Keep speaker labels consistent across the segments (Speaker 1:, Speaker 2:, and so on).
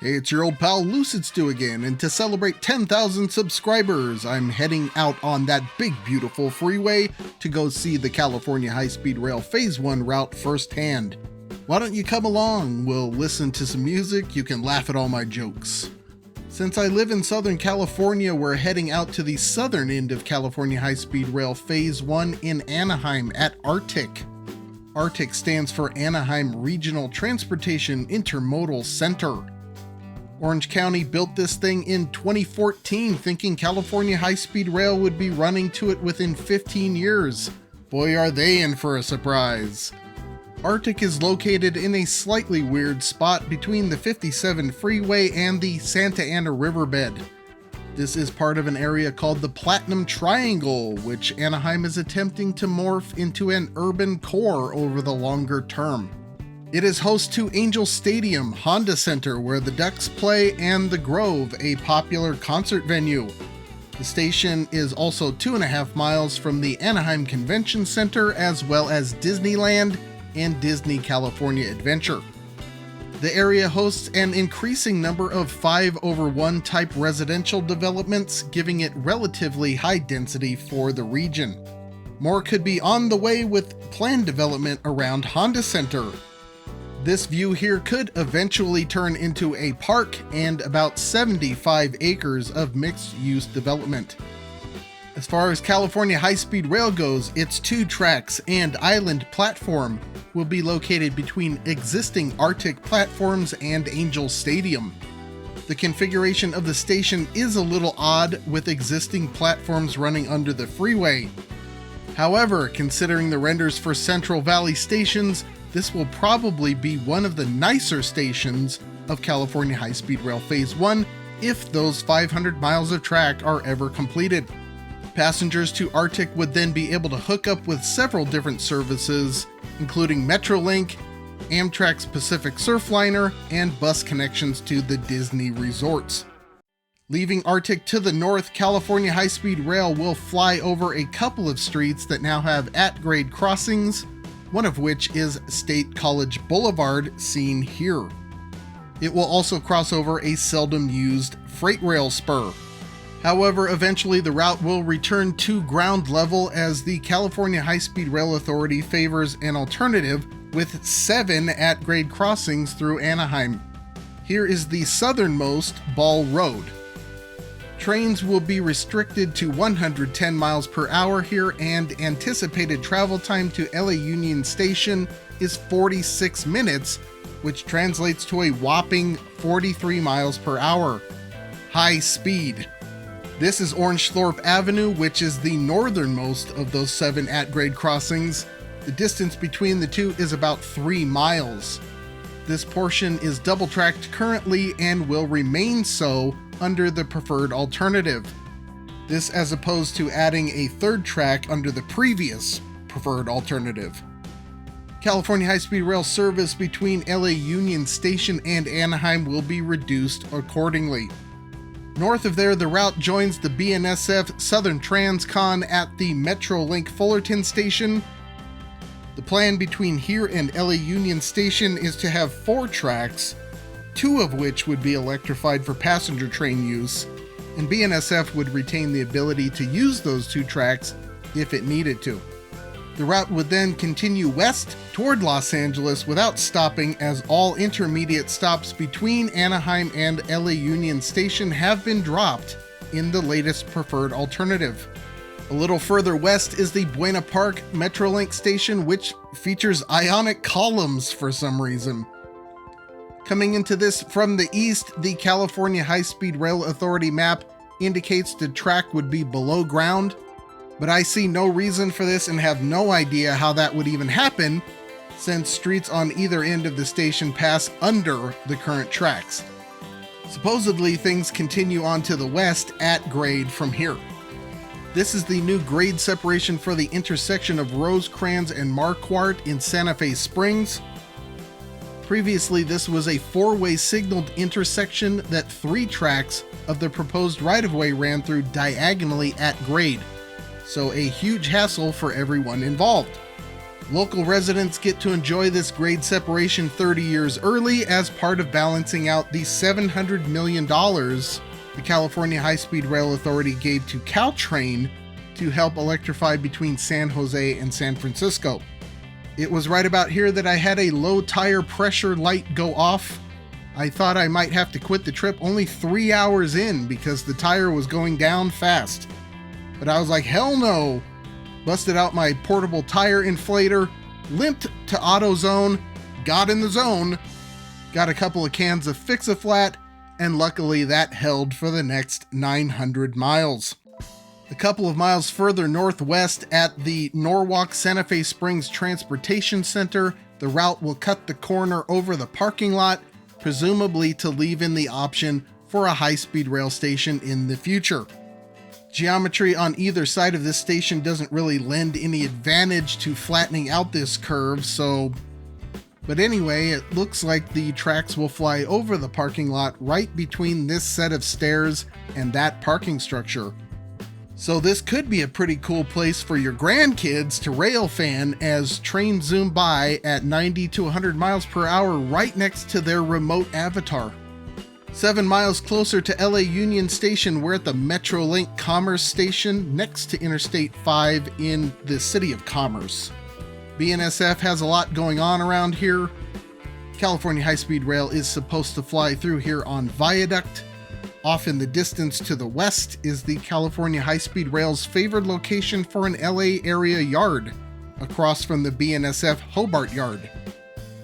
Speaker 1: Hey, it's your old pal Lucid Stew again, and to celebrate 10,000 subscribers, I'm heading out on that big beautiful freeway to go see the California High-Speed Rail Phase 1 route firsthand. Why don't you come along? We'll listen to some music, you can laugh at all my jokes. Since I live in Southern California, we're heading out to the southern end of California High-Speed Rail Phase 1 in Anaheim at ARTIC. ARTIC stands for Anaheim Regional Transportation Intermodal Center. Orange County built this thing in 2014, thinking California High-Speed Rail would be running to it within 15 years. Boy, are they in for a surprise. ARTIC is located in a slightly weird spot between the 57 Freeway and the Santa Ana Riverbed. This is part of an area called the Platinum Triangle, which Anaheim is attempting to morph into an urban core over the longer term. It is host to Angel Stadium, Honda Center, where the Ducks play, and The Grove, a popular concert venue. The station is also 2.5 miles from the Anaheim Convention Center, as well as Disneyland and Disney California Adventure. The area hosts an increasing number of 5/1 type residential developments, giving it relatively high density for the region. More could be on the way with planned development around Honda Center. This view here could eventually turn into a park and about 75 acres of mixed-use development. As far as California High-Speed Rail goes, its 2 tracks and island platform will be located between existing ARTIC platforms and Angel Stadium. The configuration of the station is a little odd, with existing platforms running under the freeway. However, considering the renders for Central Valley stations, this will probably be one of the nicer stations of California High-Speed Rail Phase 1 if those 500 miles of track are ever completed. Passengers to ARTIC would then be able to hook up with several different services, including Metrolink, Amtrak's Pacific Surfliner, and bus connections to the Disney resorts. Leaving ARTIC to the north, California High-Speed Rail will fly over a couple of streets that now have at-grade crossings, one of which is State College Boulevard, seen here. It will also cross over a seldom used freight rail spur. However, eventually the route will return to ground level as the California High-Speed Rail Authority favors an alternative with 7 at-grade crossings through Anaheim. Here is the southernmost, Ball Road. Trains will be restricted to 110 miles per hour here, and anticipated travel time to LA Union Station is 46 minutes, which translates to a whopping 43 miles per hour. High speed. This is Orangethorpe Avenue, which is the northernmost of those 7 at-grade crossings. The distance between the two is about 3 miles. This portion is double-tracked currently and will remain so under the preferred alternative. This as opposed to adding a 3rd track under the previous preferred alternative. California High-Speed Rail service between LA Union Station and Anaheim will be reduced accordingly. North of there, the route joins the BNSF Southern Transcon at the Metrolink Fullerton Station. The plan between here and LA Union Station is to have 4 tracks, 2 of which would be electrified for passenger train use, and BNSF would retain the ability to use those 2 tracks if it needed to. The route would then continue west toward Los Angeles without stopping, as all intermediate stops between Anaheim and LA Union Station have been dropped in the latest preferred alternative. A little further west is the Buena Park Metrolink Station, which features ionic columns for some reason. Coming into this from the east, the California High-Speed Rail Authority map indicates the track would be below ground, but I see no reason for this and have no idea how that would even happen, since streets on either end of the station pass under the current tracks. Supposedly, things continue on to the west at grade from here. This is the new grade separation for the intersection of Rosecrans and Marquardt in Santa Fe Springs. Previously, this was a 4-way signaled intersection that 3 tracks of the proposed right-of-way ran through diagonally at grade, so a huge hassle for everyone involved. Local residents get to enjoy this grade separation 30 years early as part of balancing out the $700 million the California High-Speed Rail Authority gave to Caltrain to help electrify between San Jose and San Francisco. It was right about here that I had a low tire pressure light go off. I thought I might have to quit the trip only 3 hours in because the tire was going down fast. But I was like, hell no! Busted out my portable tire inflator, limped to AutoZone, got in the zone, got a couple of cans of Fix-A-Flat, and luckily that held for the next 900 miles. A couple of miles further northwest at the Norwalk Santa Fe Springs Transportation Center, the route will cut the corner over the parking lot, presumably to leave in the option for a high-speed rail station in the future. Geometry on either side of this station doesn't really lend any advantage to flattening out this curve, but anyway, it looks like the tracks will fly over the parking lot right between this set of stairs and that parking structure. So this could be a pretty cool place for your grandkids to rail fan as trains zoom by at 90 to 100 miles per hour right next to their remote avatar. 7 miles closer to LA Union Station, we're at the Metrolink Commerce Station next to Interstate 5 in the city of Commerce. BNSF has a lot going on around here. California High-Speed Rail is supposed to fly through here on Viaduct. Off in the distance to the west is the California High-Speed Rail's favored location for an LA area yard, across from the BNSF Hobart Yard.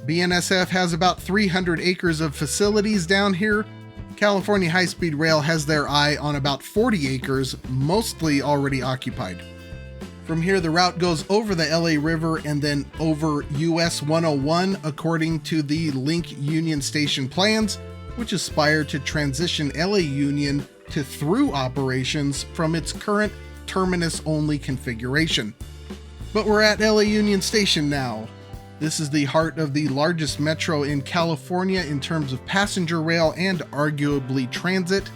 Speaker 1: BNSF has about 300 acres of facilities down here. California High-Speed Rail has their eye on about 40 acres, mostly already occupied. From here, the route goes over the LA River and then over US 101 according to the Link Union Station plans, which aspire to transition LA Union to through operations from its current terminus-only configuration. But we're at LA Union Station now. This is the heart of the largest metro in California in terms of passenger rail and arguably transit.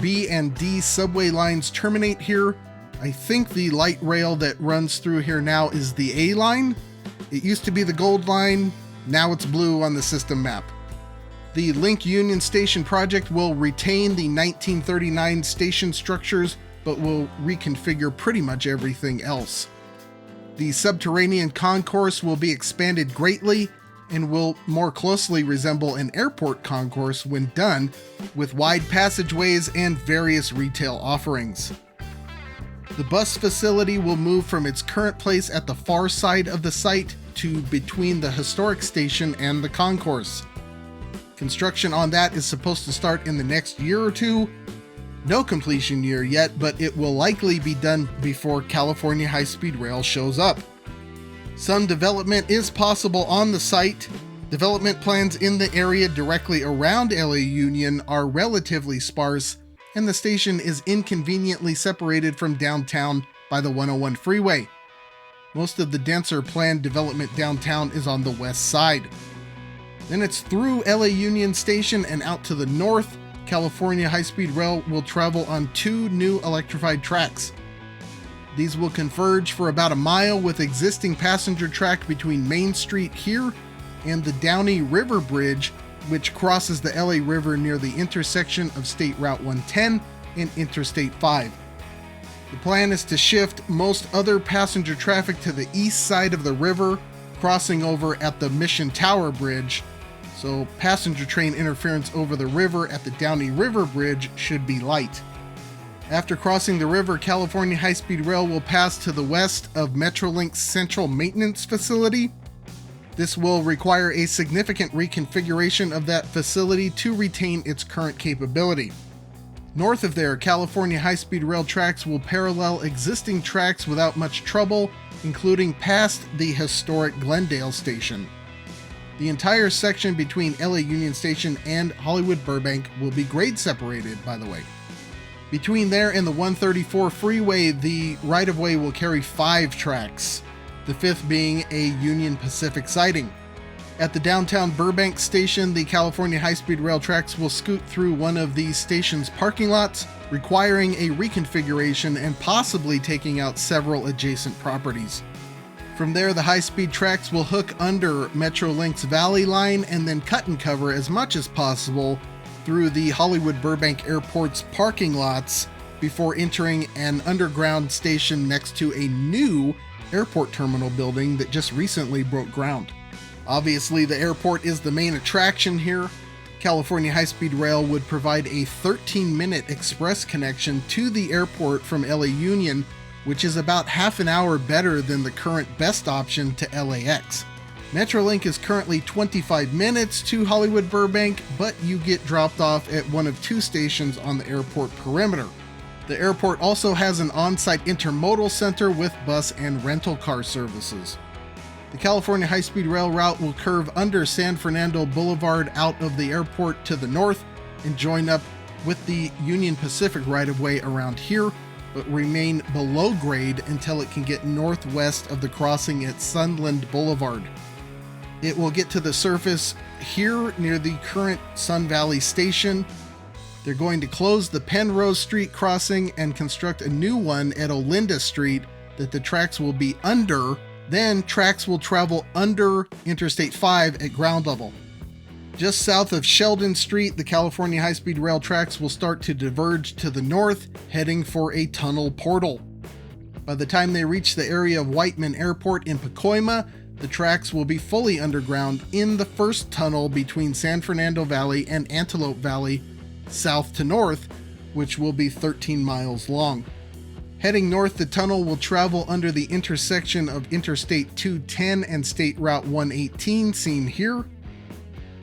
Speaker 1: B and D subway lines terminate here. I think the light rail that runs through here now is the A line. It used to be the Gold line, now it's blue on the system map. The Link Union Station project will retain the 1939 station structures, but will reconfigure pretty much everything else. The subterranean concourse will be expanded greatly and will more closely resemble an airport concourse when done, with wide passageways and various retail offerings. The bus facility will move from its current place at the far side of the site to between the historic station and the concourse. Construction on that is supposed to start in the next year or two. No completion year yet, but it will likely be done before California High-Speed Rail shows up. Some development is possible on the site. Development plans in the area directly around LA Union are relatively sparse, and the station is inconveniently separated from downtown by the 101 freeway. Most of the denser planned development downtown is on the west side. Then it's through LA Union Station and out to the north. California High-Speed Rail will travel on 2 new electrified tracks. These will converge for about a mile with existing passenger track between Main Street here and the Downey River Bridge, which crosses the LA River near the intersection of State Route 110 and Interstate 5. The plan is to shift most other passenger traffic to the east side of the river, crossing over at the Mission Tower Bridge, so passenger train interference over the river at the Downey River Bridge should be light. After crossing the river, California High-Speed Rail will pass to the west of Metrolink's Central Maintenance Facility. This will require a significant reconfiguration of that facility to retain its current capability. North of there, California High-Speed Rail tracks will parallel existing tracks without much trouble, including past the historic Glendale station. The entire section between LA Union Station and Hollywood Burbank will be grade separated, by the way. Between there and the 134 freeway, the right-of-way will carry 5 tracks, the 5th being a Union Pacific siding. At the downtown Burbank station, the California High-Speed Rail tracks will scoot through one of these station's parking lots, requiring a reconfiguration and possibly taking out several adjacent properties. From there, the high-speed tracks will hook under Metrolink's Valley Line and then cut and cover as much as possible through the Hollywood Burbank Airport's parking lots before entering an underground station next to a new airport terminal building that just recently broke ground. Obviously, the airport is the main attraction here. California High-Speed Rail would provide a 13-minute express connection to the airport from LA Union, which is about half an hour better than the current best option to LAX. Metrolink is currently 25 minutes to Hollywood Burbank, but you get dropped off at one of two stations on the airport perimeter. The airport also has an on-site intermodal center with bus and rental car services. The California High-Speed Rail route will curve under San Fernando Boulevard out of the airport to the north and join up with the Union Pacific right-of-way around here, but remain below grade until it can get northwest of the crossing at Sunland Boulevard. It will get to the surface here near the current Sun Valley Station. They're going to close the Penrose Street crossing and construct a new one at Olinda Street that the tracks will be under. Then tracks will travel under Interstate 5 at ground level. Just south of Sheldon Street, the California High-Speed Rail tracks will start to diverge to the north, heading for a tunnel portal. By the time they reach the area of Whiteman Airport in Pacoima, the tracks will be fully underground in the first tunnel between San Fernando Valley and Antelope Valley, south to north, which will be 13 miles long. Heading north, the tunnel will travel under the intersection of Interstate 210 and State Route 118, seen here.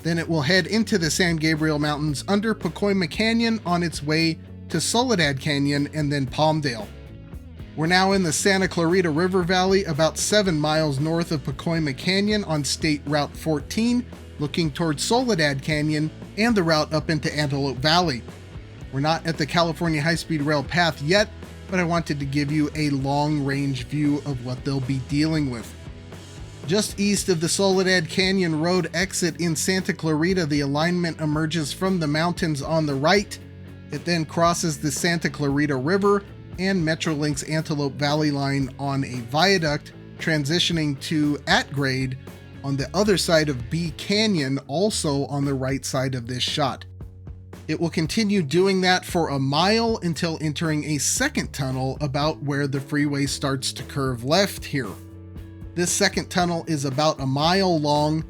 Speaker 1: Then it will head into the San Gabriel Mountains under Pacoima Canyon on its way to Soledad Canyon and then Palmdale. We're now in the Santa Clarita River Valley, about 7 miles north of Pacoima Canyon on State Route 14, looking towards Soledad Canyon and the route up into Antelope Valley. We're not at the California High-Speed Rail path yet, but I wanted to give you a long-range view of what they'll be dealing with. Just east of the Soledad Canyon Road exit in Santa Clarita, the alignment emerges from the mountains on the right. It then crosses the Santa Clarita River and Metrolink's Antelope Valley line on a viaduct, transitioning to at grade on the other side of B Canyon, also on the right side of this shot. It will continue doing that for a mile until entering a second tunnel about where the freeway starts to curve left here. This second tunnel is about a mile long.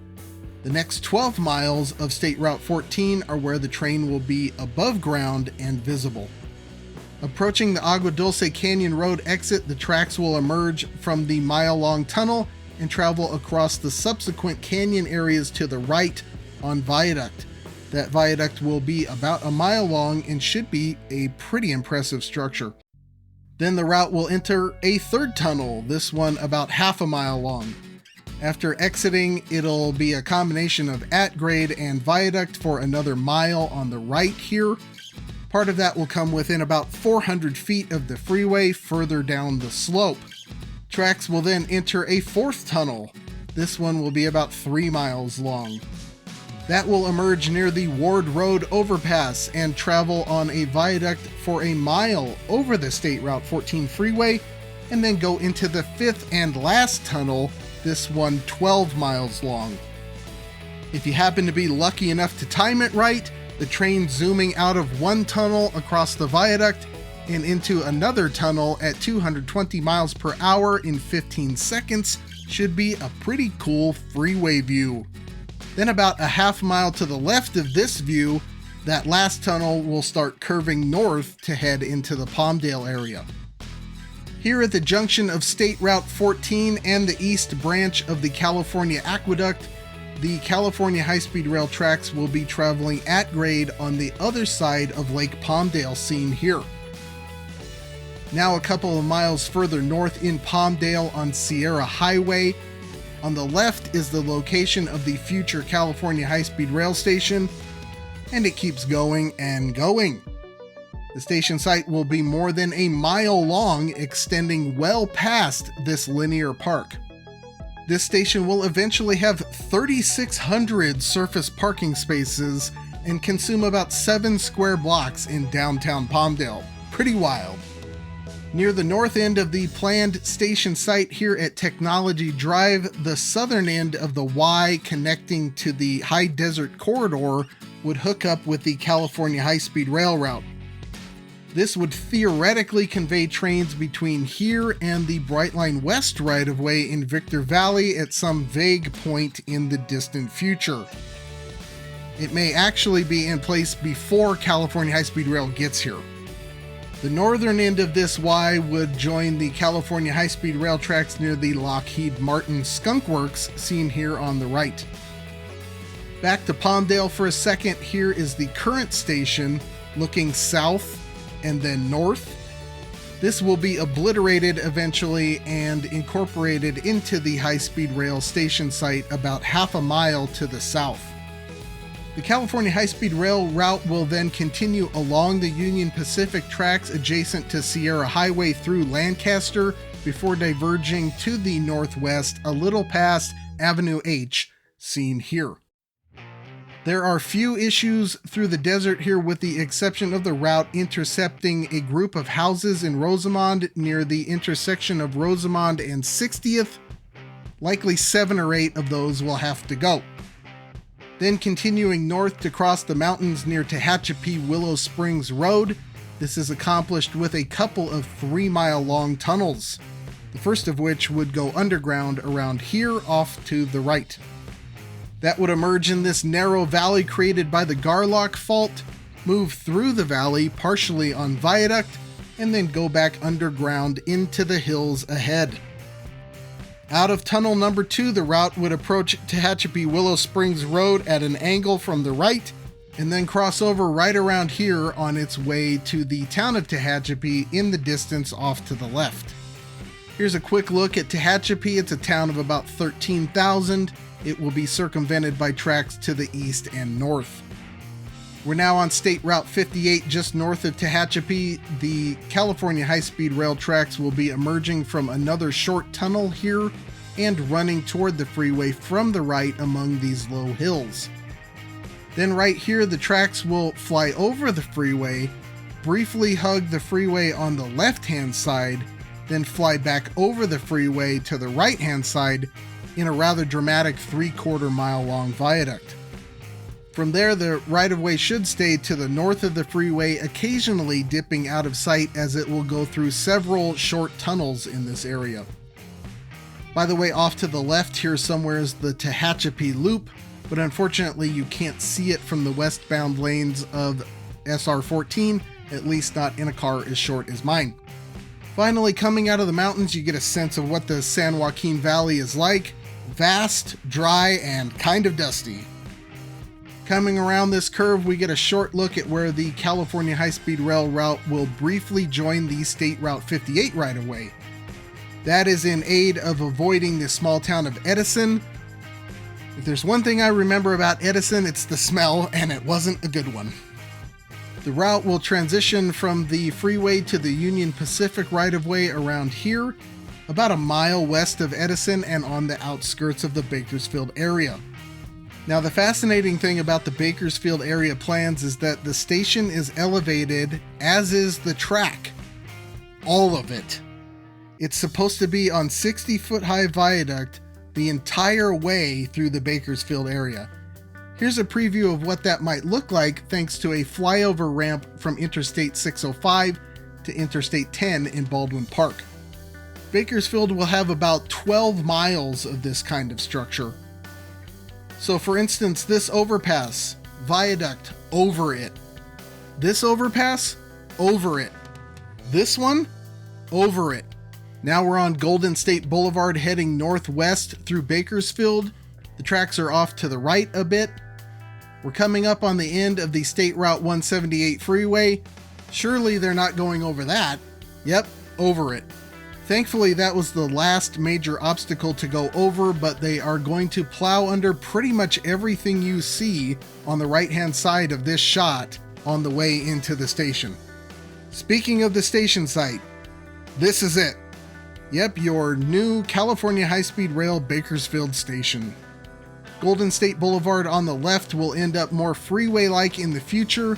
Speaker 1: The next 12 miles of State Route 14 are where the train will be above ground and visible. Approaching the Agua Dulce Canyon Road exit, the tracks will emerge from the mile-long tunnel and travel across the subsequent canyon areas to the right on viaduct. That viaduct will be about a mile long and should be a pretty impressive structure. Then the route will enter a third tunnel, this one about half a mile long. After exiting, it'll be a combination of at-grade and viaduct for another mile on the right here. Part of that will come within about 400 feet of the freeway further down the slope. Tracks will then enter a fourth tunnel. This one will be about 3 miles long. That will emerge near the Ward Road overpass and travel on a viaduct for a mile over the State Route 14 freeway, and then go into the fifth and last tunnel, this one 12 miles long. If you happen to be lucky enough to time it right, the train zooming out of one tunnel across the viaduct and into another tunnel at 220 miles per hour in 15 seconds should be a pretty cool freeway view. Then about a half mile to the left of this view, that last tunnel will start curving north to head into the Palmdale area. Here at the junction of State Route 14 and the east branch of the California Aqueduct, the California High-Speed Rail tracks will be traveling at grade on the other side of Lake Palmdale, seen here. Now a couple of miles further north in Palmdale on Sierra Highway, on the left is the location of the future California High-Speed Rail station, and it keeps going and going. The station site will be more than a mile long, extending well past this linear park. This station will eventually have 3,600 surface parking spaces and consume about 7 square blocks in downtown Palmdale. Pretty wild. Near the north end of the planned station site here at Technology Drive, the southern end of the Y connecting to the High Desert Corridor would hook up with the California High-Speed Rail route. This would theoretically convey trains between here and the Brightline West right-of-way in Victor Valley at some vague point in the distant future. It may actually be in place before California High-Speed Rail gets here. The northern end of this Y would join the California High-Speed Rail tracks near the Lockheed Martin Skunk Works, seen here on the right. Back to Palmdale for a second, here is the current station looking south and then north. This will be obliterated eventually and incorporated into the high-speed rail station site about half a mile to the south. The California High-Speed Rail route will then continue along the Union Pacific tracks adjacent to Sierra Highway through Lancaster before diverging to the northwest a little past Avenue H, seen here. There are few issues through the desert here with the exception of the route intercepting a group of houses in Rosamond near the intersection of Rosamond and 60th. Likely 7 or 8 of those will have to go. Then continuing north to cross the mountains near Tehachapi Willow Springs Road. This is accomplished with a couple of 3-mile-long tunnels, the first of which would go underground around here off to the right. That would emerge in this narrow valley created by the Garlock Fault, move through the valley partially on viaduct, and then go back underground into the hills ahead. Out of tunnel number 2, the route would approach Tehachapi Willow Springs Road at an angle from the right, and then cross over right around here on its way to the town of Tehachapi in the distance off to the left. Here's a quick look at Tehachapi. It's a town of about 13,000. It will be circumvented by tracks to the east and north. We're now on State Route 58 just north of Tehachapi. The California High-Speed Rail tracks will be emerging from another short tunnel here and running toward the freeway from the right among these low hills. Then right here, the tracks will fly over the freeway, briefly hug the freeway on the left-hand side, then fly back over the freeway to the right-hand side in a rather dramatic 3/4 mile long viaduct. From there, the right-of-way should stay to the north of the freeway, occasionally dipping out of sight as it will go through several short tunnels in this area. By the way, off to the left here somewhere is the Tehachapi Loop, but unfortunately you can't see it from the westbound lanes of SR 14, at least not in a car as short as mine. Finally, coming out of the mountains, you get a sense of what the San Joaquin Valley is like. Vast, dry, and kind of dusty. Coming around this curve, we get a short look at where the California High-Speed Rail route will briefly join the State Route 58 right-of-way. That is in aid of avoiding the small town of Edison. If there's one thing I remember about Edison, it's the smell, and it wasn't a good one. The route will transition from the freeway to the Union Pacific right-of-way around here, about a mile west of Edison and on the outskirts of the Bakersfield area. Now, the fascinating thing about the Bakersfield area plans is that the station is elevated, as is the track. All of it. It's supposed to be on 60-foot high viaduct the entire way through the Bakersfield area. Here's a preview of what that might look like thanks to a flyover ramp from Interstate 605 to Interstate 10 in Baldwin Park. Bakersfield will have about 12 miles of this kind of structure. So for instance, this overpass, viaduct, over it. This overpass, over it. This one, over it. Now we're on Golden State Boulevard heading northwest through Bakersfield. The tracks are off to the right a bit. We're coming up on the end of the State Route 178 freeway. Surely they're not going over that. Yep, over it. Thankfully, that was the last major obstacle to go over, but they are going to plow under pretty much everything you see on the right-hand side of this shot on the way into the station. Speaking of the station site, this is it. Yep, your new California High-Speed Rail Bakersfield station. Golden State Boulevard on the left will end up more freeway-like in the future.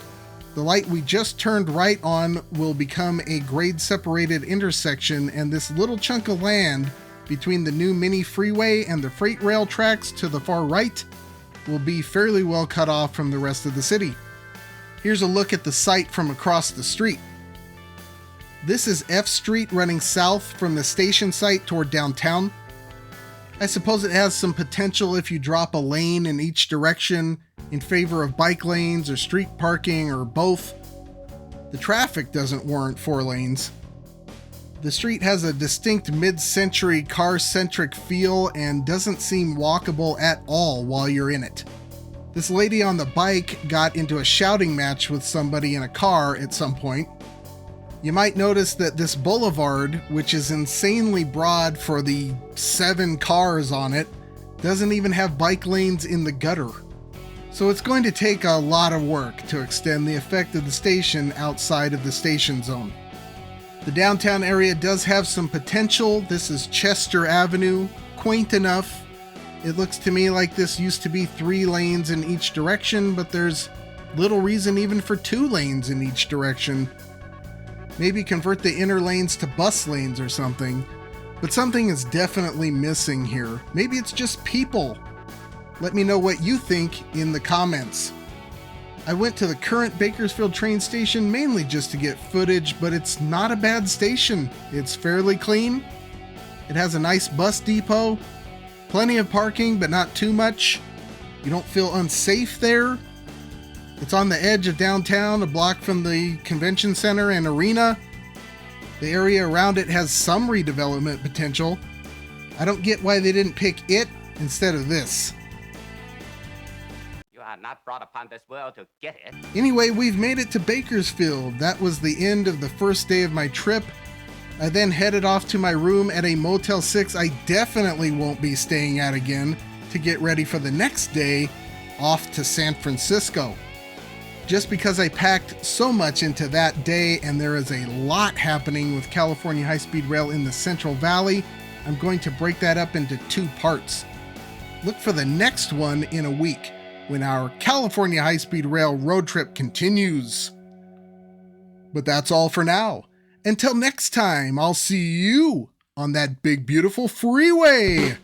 Speaker 1: The light we just turned right on will become a grade-separated intersection, and this little chunk of land between the new mini freeway and the freight rail tracks to the far right will be fairly well cut off from the rest of the city. Here's a look at the site from across the street. This is F Street running south from the station site toward downtown. I suppose it has some potential if you drop a lane in each direction in favor of bike lanes or street parking or both. The traffic doesn't warrant 4 lanes. The street has a distinct mid-century car-centric feel and doesn't seem walkable at all while you're in it. This lady on the bike got into a shouting match with somebody in a car at some point. You might notice that this boulevard, which is insanely broad for the 7 cars on it, doesn't even have bike lanes in the gutter. So it's going to take a lot of work to extend the effect of the station outside of the station zone. The downtown area does have some potential. This is Chester Avenue, quaint enough. It looks to me like this used to be 3 lanes in each direction, but there's little reason even for 2 lanes in each direction. Maybe convert the inner lanes to bus lanes or something. But something is definitely missing here. Maybe it's just people. Let me know what you think in the comments. I went to the current Bakersfield train station mainly just to get footage, but it's not a bad station. It's fairly clean. It has a nice bus depot, plenty of parking, but not too much. You don't feel unsafe there. It's on the edge of downtown, a block from the convention center and arena. The area around it has some redevelopment potential. I don't get why they didn't pick it instead of this.
Speaker 2: You are not brought upon this world to get it.
Speaker 1: Anyway, we've made it to Bakersfield. That was the end of the first day of my trip. I then headed off to my room at a Motel 6 I definitely won't be staying at again to get ready for the next day off to San Francisco. Just because I packed so much into that day and there is a lot happening with California High-Speed Rail in the Central Valley, I'm going to break that up into 2 parts. Look for the next one in a week when our California High-Speed Rail road trip continues. But that's all for now. Until next time, I'll see you on that big beautiful freeway.